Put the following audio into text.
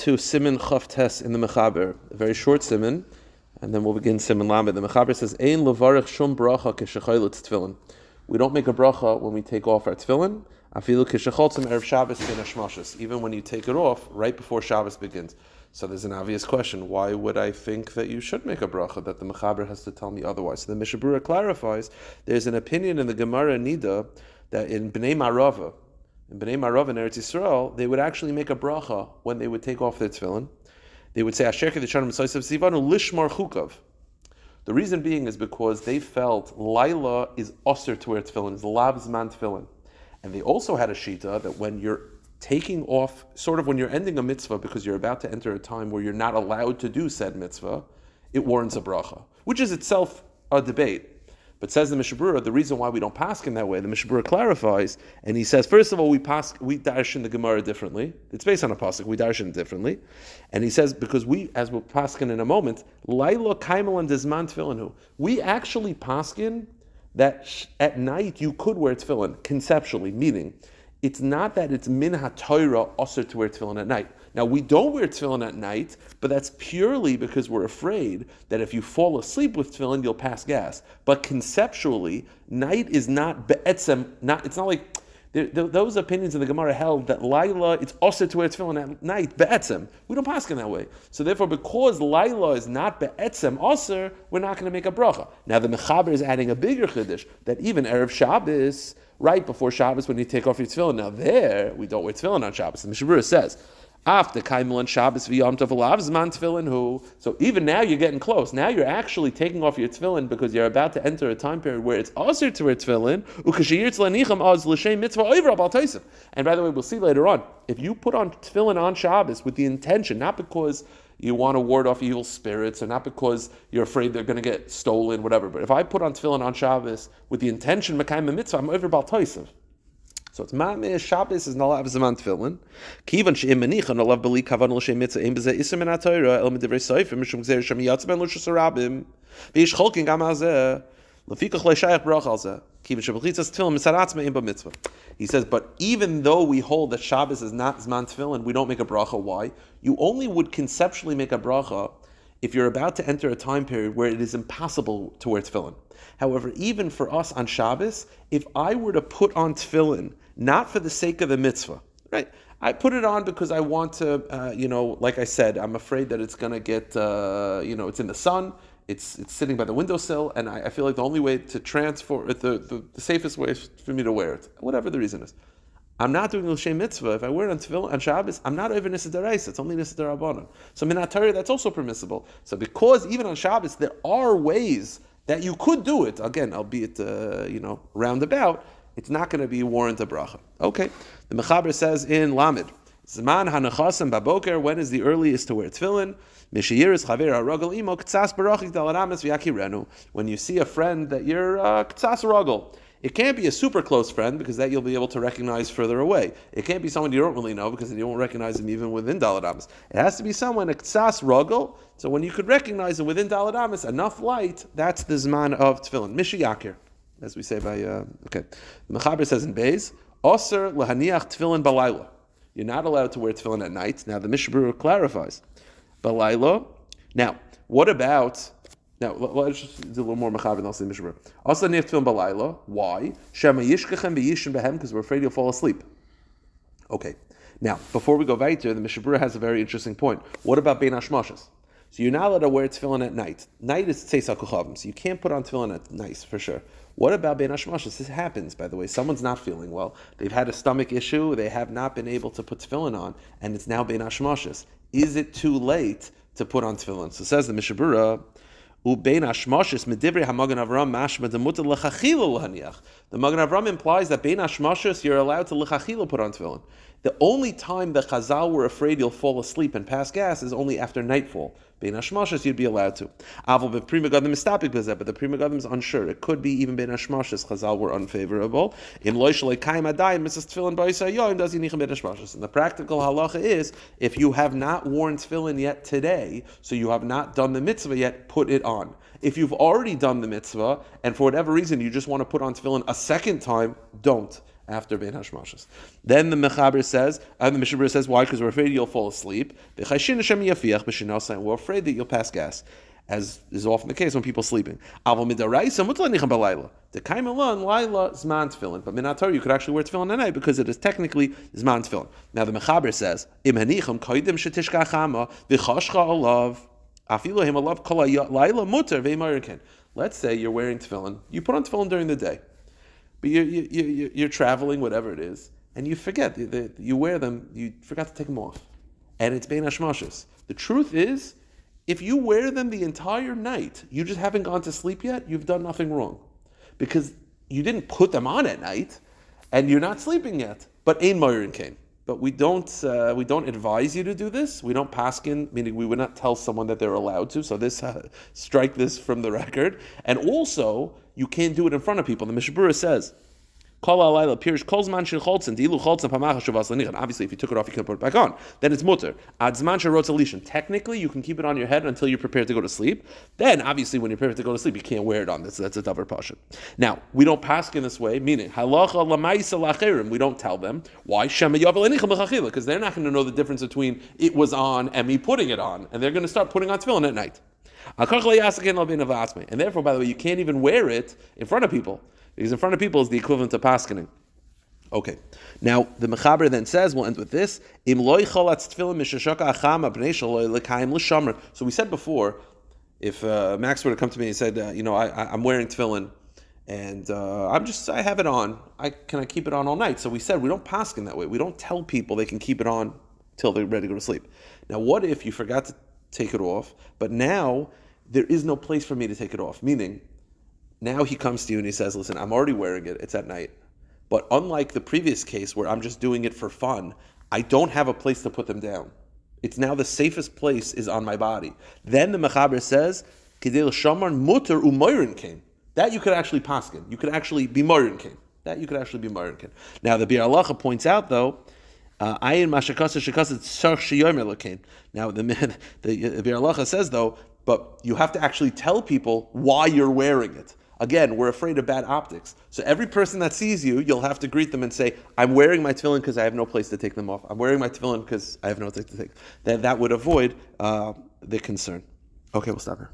to Siman Chaf Tes in the Mechaber, a very short Siman, and then we'll begin Siman Lamed. The Mechaber says, Ein levarich shum bracha k'shechaylet tefillin. We don't make a bracha when we take off our tefillin, afilu k'shecholtzim erev Shabbos ben hashmashos, even when you take it off right before Shabbos begins. So there's an obvious question, why would I think that you should make a bracha, that the Mechaber has to tell me otherwise? So the Mishnah Berurah clarifies, there's an opinion in the Gemara Nida that in Bnei Marava, in Eretz Yisrael, they would actually make a bracha when they would take off their tefillin. They would say, Asher kedushanim mitzvos sivanu lishmar chukav. The reason being is because they felt Laila is osir to wear tefillin, is lav zman tefillin. And they also had a shita that when you're taking off, sort of when you're ending a mitzvah because you're about to enter a time where you're not allowed to do said mitzvah, it warrants a bracha, which is itself a debate. But says the Mishnah Berurah, the reason why we don't paskin that way, the Mishnah Berurah clarifies, and he says, first of all, we darshan the Gemara differently. It's based on a pasuk, we darshan differently. And he says, because we, as we'll paskin in a moment, Laila kaimel and dezman tefillinu. We actually paskin that at night you could wear tefillin, conceptually, meaning, it's not that it's min ha-Torah osir to wear tefillin at night. Now, we don't wear tefillin at night, but that's purely because we're afraid that if you fall asleep with tefillin, you'll pass gas. But conceptually, night is not be'etzem, it's not like, those opinions in the Gemara held that Laila, it's osir to wear tefillin at night, be'etzem. We don't pass in that way. So therefore, because Laila is not be'etzem osir, we're not going to make a bracha. Now, the Mechaber is adding a bigger chiddush, that even Erev Shabbos, right before Shabbos, when you take off your tefillin, now there, we don't wear tefillin on Shabbos. The Mishnah Berurah says, after Kaimel and Shabbos v'yom tov alav zman tefillin hu. So even now you're getting close. Now you're actually taking off your tefillin because you're about to enter a time period where it's asur to wear tefillin. Ukashiyirtz lanicham az l'shem mitzvah oivra bal taisif. And by the way, we'll see later on, if you put on tefillin on Shabbos with the intention, not because you want to ward off evil spirits, or not because you're afraid they're going to get stolen, whatever. But if I put on tefillin on Shabbos with the intention mekayim mitzvah, I'm over bal taisif. So it's ma'ameh Shabbos is nalav zaman tefillin. Kivan she'im menicha nalav beli kavan l'shem mitzvah im b'zeh iser min ha'Torah el midivrei Seif mishum gzer shem yatz ben l'shus harabim v'ish cholkin gam hazeh lefikach le'shayach brach al zeh kivan she'b'chitzas tefillin misaratz me'im b'mitzvah. He says, but even though we hold that Shabbos is not zman tefillin, we don't make a bracha. Why? You only would conceptually make a bracha if you're about to enter a time period where it is impossible to wear tefillin. However, even for us on Shabbos, if I were to put on tefillin, not for the sake of the mitzvah, right? I put it on because I want to, like I said, I'm afraid that it's going to get, it's in the sun, it's sitting by the windowsill, and I feel like the only way to transfer it, the safest way is for me to wear it, whatever the reason is. I'm not doing l'shem mitzvah. If I wear it on tefillin on Shabbos, I'm not over nisa deraisa. It's only nisa derabanan. So min ha-Torah, that's also permissible. So because even on Shabbos there are ways that you could do it, again, albeit roundabout, it's not going to be warrant a bracha. Okay, the Mechaber says in Lamed, Zman hanachasam baboker, when is the earliest to wear tefillin? Mishayiris chaver haragel imo k'tzas barachik dalaramis v'yakirenu. When you see a friend that you're k'tzas haragel. It can't be a super close friend because that you'll be able to recognize further away. It can't be someone you don't really know because you won't recognize him even within Daled Amos. It has to be someone, a ktsas rogel, so when you could recognize him within Daled Amos, enough light, that's the zman of tefillin. Mishiyakir, as we say by, The Mechaber says in Beis, Osir lahaniach tefillin balayla. You're not allowed to wear tefillin at night. Now the Mishnah Berurah clarifies. Balayla. Now, what about... Now, let's just do a little more mechaber and I'll say Mishnah Berurah. Also, near tefillin balayla. Why? Shema yishkachem b'yishin behem, because we're afraid you'll fall asleep. Okay. Now, before we go weiter, the Mishnah Berurah has a very interesting point. What about bein hashmashos? So you're not allowed to wear tefillin at night. Night is tzeis hakuchavim, so you can't put on tefillin at night for sure. What about bein hashmashos? This happens, by the way. Someone's not feeling well. They've had a stomach issue. They have not been able to put tefillin on, and it's now bein hashmashos. Is it too late to put on tefillin? So says the Mishnah Berurah, Ubein hashmashos medivrei hamagen Avram mashma demutar lechachila lahaniach. The Magen Avram implies that bein hashmashos you're allowed to lechachila put on tefillin. The only time that Chazal were afraid you'll fall asleep and pass gas is only after nightfall. Bein hashmashos you'd be allowed to. Avol b'Pri Megadim mistapik b'zeh, but the Pri Megadim is unsure. It could be even bein hashmashos Chazal were unfavorable. Im lo shalei kaim adayim misas tefillin b'yisay yoim does yinichem bein hashmashos. And the practical halacha is if you have not worn tefillin yet today, so you have not done the mitzvah yet, put it on. If you've already done the mitzvah and for whatever reason you just want to put on tefillin a second time, don't. after Bein Hashmashas. Then the Mishnah Berurah says, why? Because we're afraid you'll fall asleep. We're afraid that you'll pass gas, as is often the case when people are sleeping. But Minator, you could actually wear tefillin at night because it is technically Zman tefillin. Now the Mechaber says, let's say you're wearing tefillin, you put on tefillin during the day, but you're traveling, whatever it is, and you forget, you wear them, you forgot to take them off, and it's Bein Hashmashas. The truth is, if you wear them the entire night, you just haven't gone to sleep yet, you've done nothing wrong. Because you didn't put them on at night, and you're not sleeping yet. But ein moirin kain. But we don't advise you to do this. We don't paskin, meaning we would not tell someone that they're allowed to. So this strike this from the record. And also, you can't do it in front of people. The Mishnah Berurah says, obviously, if you took it off, you can put it back on. Then it's mutter. Technically, you can keep it on your head until you're prepared to go to sleep. Then, obviously, when you're prepared to go to sleep, you can't wear it on. That's a davar pasha. Now, we don't pass in this way, meaning we don't tell them why, because they're not going to know the difference between it was on and me putting it on, and they're going to start putting on tefillin at night. And therefore, by the way, you can't even wear it in front of people. Because in front of people is the equivalent of paskening. Okay. Now, the Mechaber then says, we'll end with this. So we said before, if Max were to come to me and said, I'm wearing tefillin, and I have it on. Can I keep it on all night? So we said, we don't pasken that way. We don't tell people they can keep it on till they're ready to go to sleep. Now, what if you forgot to take it off, but now there is no place for me to take it off? Meaning, now he comes to you and he says, listen, I'm already wearing it, it's at night. But unlike the previous case where I'm just doing it for fun, I don't have a place to put them down. It's now the safest place is on my body. Then the Mechaber says, Kedil Shamar Mutter Umoirin Kain. That you could actually paskin. You could actually be Moirin Kain. Now the Bir Halacha points out though, Ayin Mashakasa Shakasa Tzarch Sheyomer Lekain. Now the Bir Halacha says though, but you have to actually tell people why you're wearing it. Again, we're afraid of bad optics. So every person that sees you, you'll have to greet them and say, I'm wearing my tefillin because I have no place to take them off. I'm wearing my tefillin because I have no place to take them. That would avoid the concern. Okay, we'll stop here.